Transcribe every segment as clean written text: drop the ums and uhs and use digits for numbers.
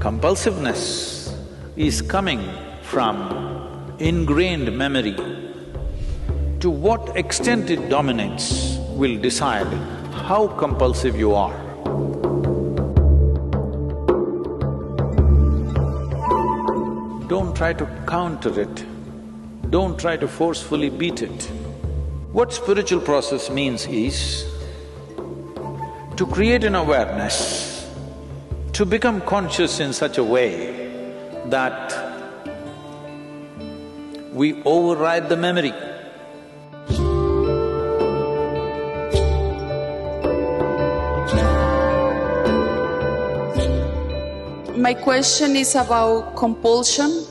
Compulsiveness is coming from ingrained memory. To what extent it dominates will decide how compulsive you are. Don't try to counter it, don't try to forcefully beat it. What spiritual process means is to create an awareness, to become conscious in such a way that we override the memory. My question is about compulsion,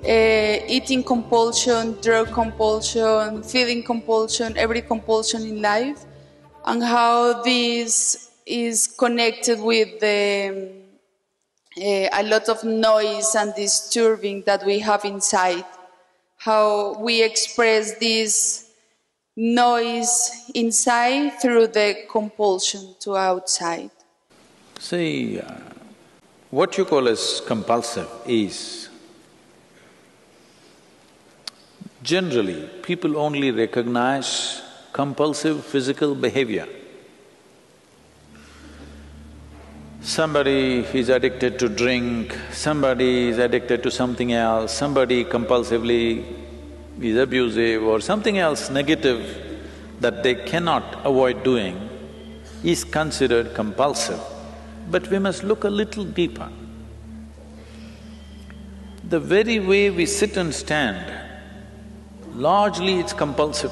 eating compulsion, drug compulsion, feeding compulsion, every compulsion in life, and how this is connected with a lot of noise and disturbing that we have inside. How we express this noise inside through the compulsion to outside. See, what you call as compulsive is, generally, people only recognize compulsive physical behavior. Somebody is addicted to drink, somebody is addicted to something else, somebody compulsively is abusive or something else negative that they cannot avoid doing is considered compulsive. But we must look a little deeper. The very way we sit and stand, largely it's compulsive.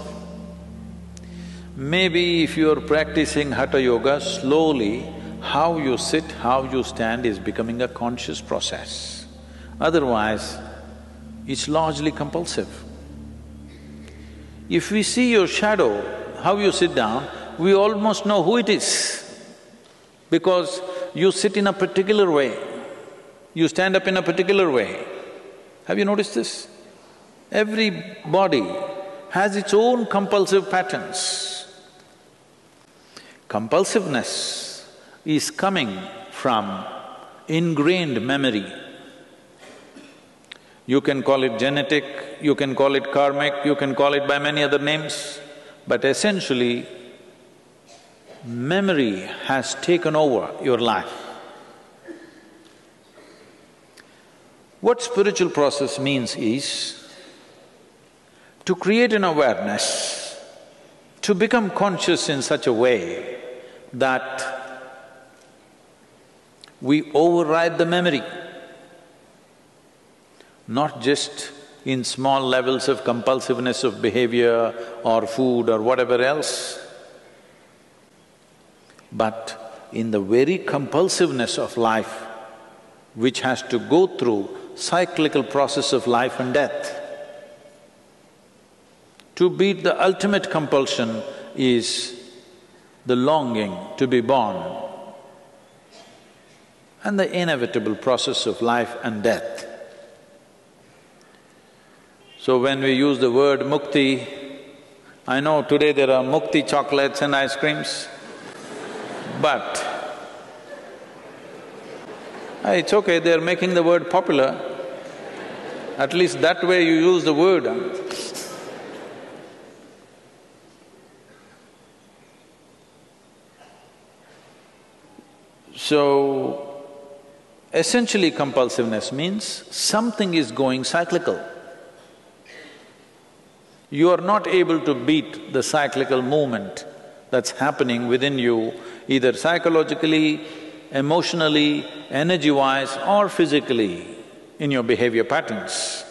Maybe if you are practicing Hatha Yoga, slowly how you sit, how you stand is becoming a conscious process. Otherwise, it's largely compulsive. If we see your shadow, how you sit down, we almost know who it is, because you sit in a particular way, you stand up in a particular way. Have you noticed this? Every body has its own compulsive patterns. Compulsiveness is coming from ingrained memory. You can call it genetic, you can call it karmic, you can call it by many other names, but essentially, memory has taken over your life. What spiritual process means is to create an awareness, to become conscious in such a way that we override the memory, not just in small levels of compulsiveness of behavior or food or whatever else, but in the very compulsiveness of life, which has to go through cyclical process of life and death. To beat the ultimate compulsion is the longing to be born and the inevitable process of life and death. So when we use the word mukti, I know today there are mukti chocolates and ice creams, but it's okay, they're making the word popular. At least that way you use the word. So, essentially compulsiveness means something is going cyclical. You are not able to beat the cyclical movement that's happening within you, either psychologically, emotionally, energy-wise or physically in your behavior patterns.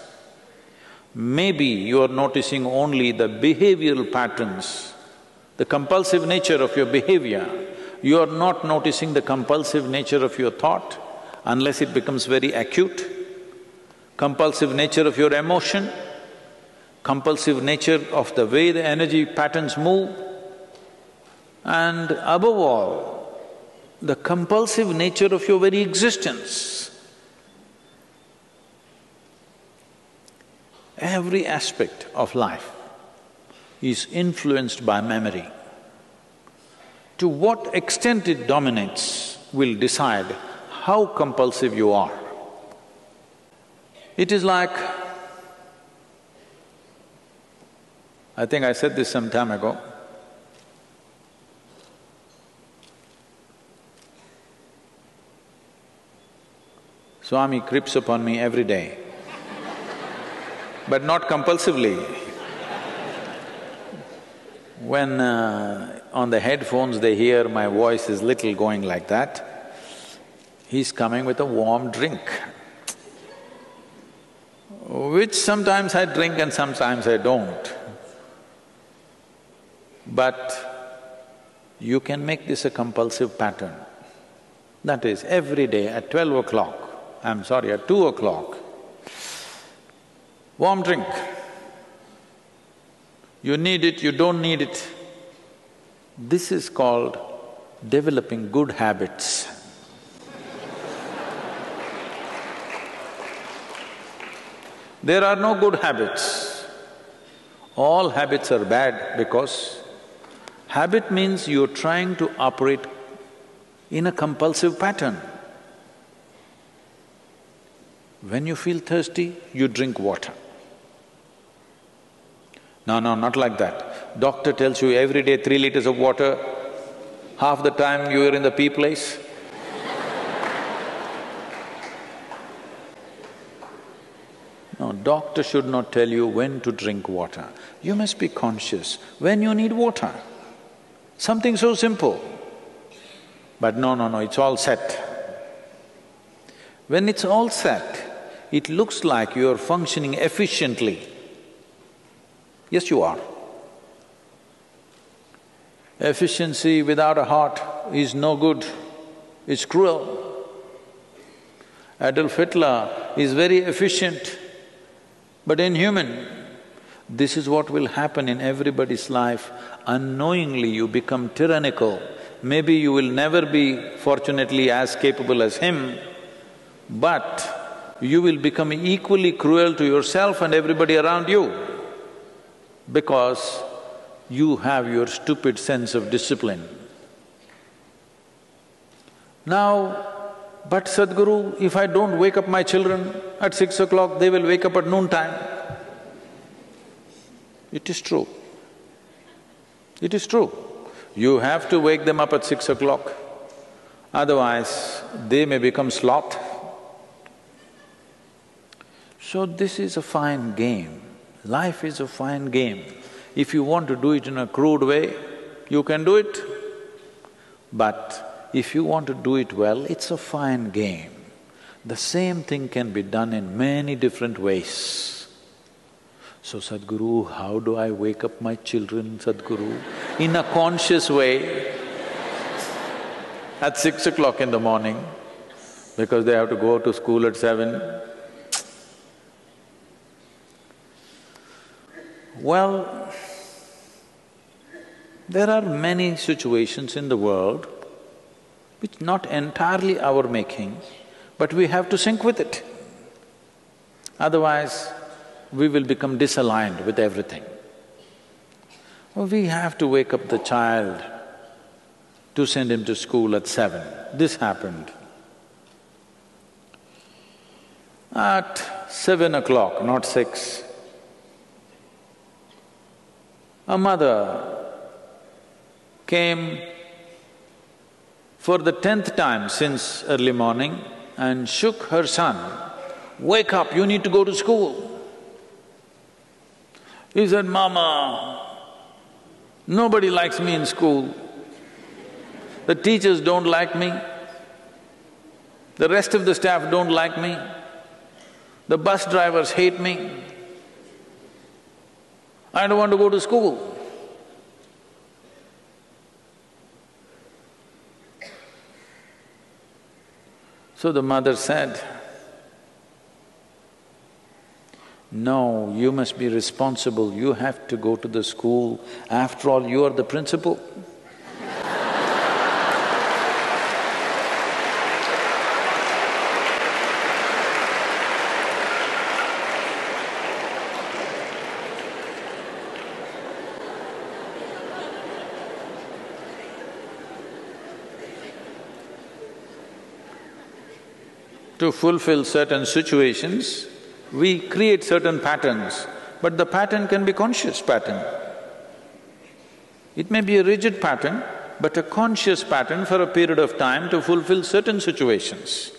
Maybe you are noticing only the behavioral patterns, the compulsive nature of your behavior. You are not noticing the compulsive nature of your thought unless it becomes very acute, compulsive nature of your emotion, compulsive nature of the way the energy patterns move, and above all, the compulsive nature of your very existence. Every aspect of life is influenced by memory. To what extent it dominates will decide how compulsive you are. It is like… I think I said this some time ago. Swami creeps upon me every day, but not compulsively. When on the headphones they hear my voice is little going like that, he's coming with a warm drink, which sometimes I drink and sometimes I don't. But you can make this a compulsive pattern. That is, every day at 12 o'clock, at 2 o'clock, warm drink. You need it, you don't need it. This is called developing good habits. There are no good habits. All habits are bad because habit means you're trying to operate in a compulsive pattern. When you feel thirsty, you drink water. No, not like that. Doctor tells you every day 3 liters of water, half the time you're in the pee place. No, doctor should not tell you when to drink water. You must be conscious when you need water. Something so simple. But no, it's all set. When it's all set, it looks like you're functioning efficiently. Yes, you are. Efficiency without a heart is no good, it's cruel. Adolf Hitler is very efficient, but inhuman. This is what will happen in everybody's life. Unknowingly you become tyrannical. Maybe you will never be, fortunately, as capable as him, but you will become equally cruel to yourself and everybody around you because you have your stupid sense of discipline. Now, but Sadhguru, if I don't wake up my children at 6 o'clock, they will wake up at noontime. It is true. It is true. You have to wake them up at 6 o'clock, otherwise they may become sloth. So this is a fine game. Life is a fine game. If you want to do it in a crude way, you can do it. But if you want to do it well, it's a fine game. The same thing can be done in many different ways. So, Sadhguru, how do I wake up my children, Sadhguru? In a conscious way, at 6 o'clock in the morning, because they have to go to school at 7. Well, there are many situations in the world which not entirely our making, but we have to sync with it. Otherwise, we will become disaligned with everything. We have to wake up the child to send him to school at 7. This happened. At 7 o'clock, not 6, a mother came for the 10th time since early morning and shook her son, "Wake up, you need to go to school." He said, "Mama, nobody likes me in school. The teachers don't like me. The rest of the staff don't like me. The bus drivers hate me. I don't want to go to school." So the mother said, "No, you must be responsible, you have to go to the school. After all, you are the principal." to fulfill certain situations, we create certain patterns, but the pattern can be conscious pattern. It may be a rigid pattern, but a conscious pattern for a period of time to fulfill certain situations.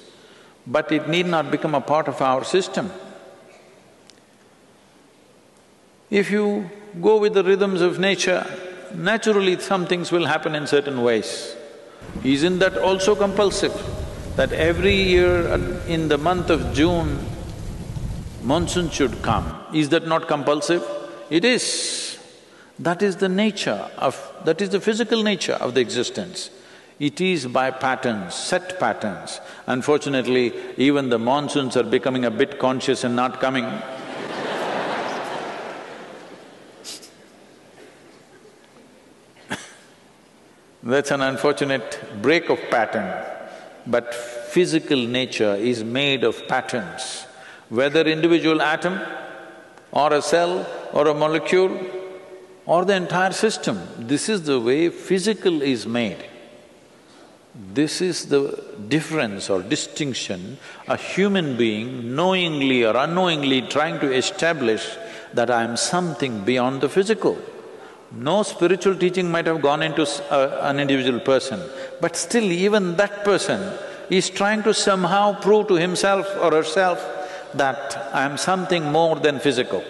But it need not become a part of our system. If you go with the rhythms of nature, naturally some things will happen in certain ways. Isn't that also compulsive? That every year in the month of June, monsoon should come. Is that not compulsive? It is. That is the that is the physical nature of the existence. It is by patterns, set patterns. Unfortunately, even the monsoons are becoming a bit conscious and not coming. That's an unfortunate break of pattern. But physical nature is made of patterns. Whether individual atom or a cell or a molecule or the entire system, this is the way physical is made. This is the difference or distinction a human being knowingly or unknowingly trying to establish that I am something beyond the physical. No spiritual teaching might have gone into an individual person, but still even that person is trying to somehow prove to himself or herself that I am something more than physical.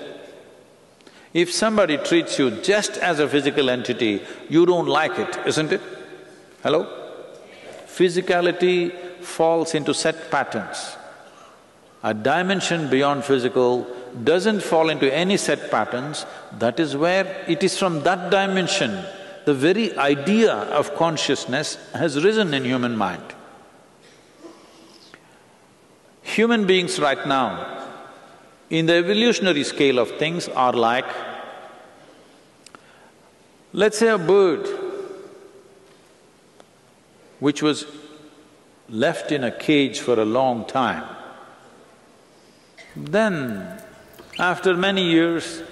If somebody treats you just as a physical entity, you don't like it, isn't it? Hello? Physicality falls into set patterns. A dimension beyond physical doesn't fall into any set patterns. That is where it is from that dimension the very idea of consciousness has risen in human mind. Human beings right now, in the evolutionary scale of things, are like, let's say a bird which was left in a cage for a long time. Then, after many years,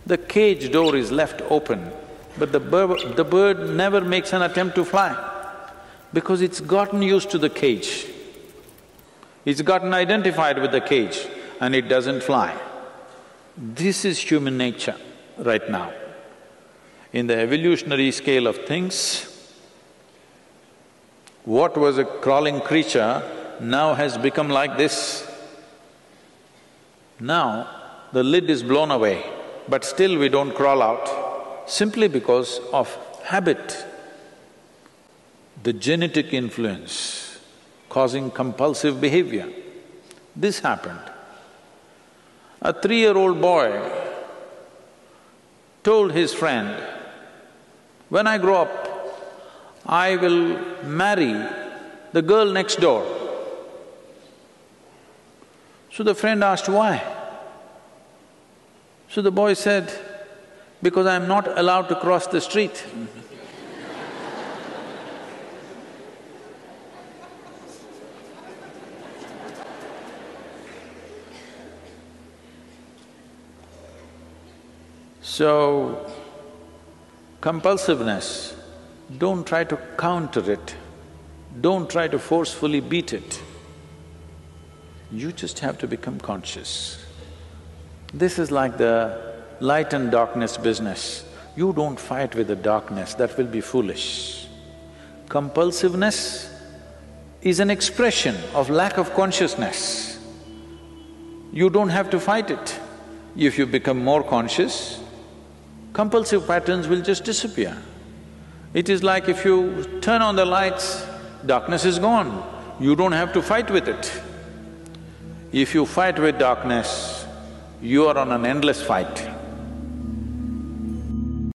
the cage door is left open, but the bird never makes an attempt to fly because it's gotten used to the cage. It's gotten identified with the cage and it doesn't fly. This is human nature right now. In the evolutionary scale of things, what was a crawling creature now has become like this. Now, the lid is blown away, but still we don't crawl out, simply because of habit, the genetic influence causing compulsive behavior. This happened. A 3-year-old boy told his friend, "When I grow up, I will marry the girl next door." So the friend asked, "Why?" So the boy said, "Because I'm not allowed to cross the street." So, compulsiveness, don't try to counter it, don't try to forcefully beat it. You just have to become conscious. This is like the light and darkness business. You don't fight with the darkness, that will be foolish. Compulsiveness is an expression of lack of consciousness. You don't have to fight it. If you become more conscious, compulsive patterns will just disappear. It is like if you turn on the lights, darkness is gone. You don't have to fight with it. If you fight with darkness, you are on an endless fight.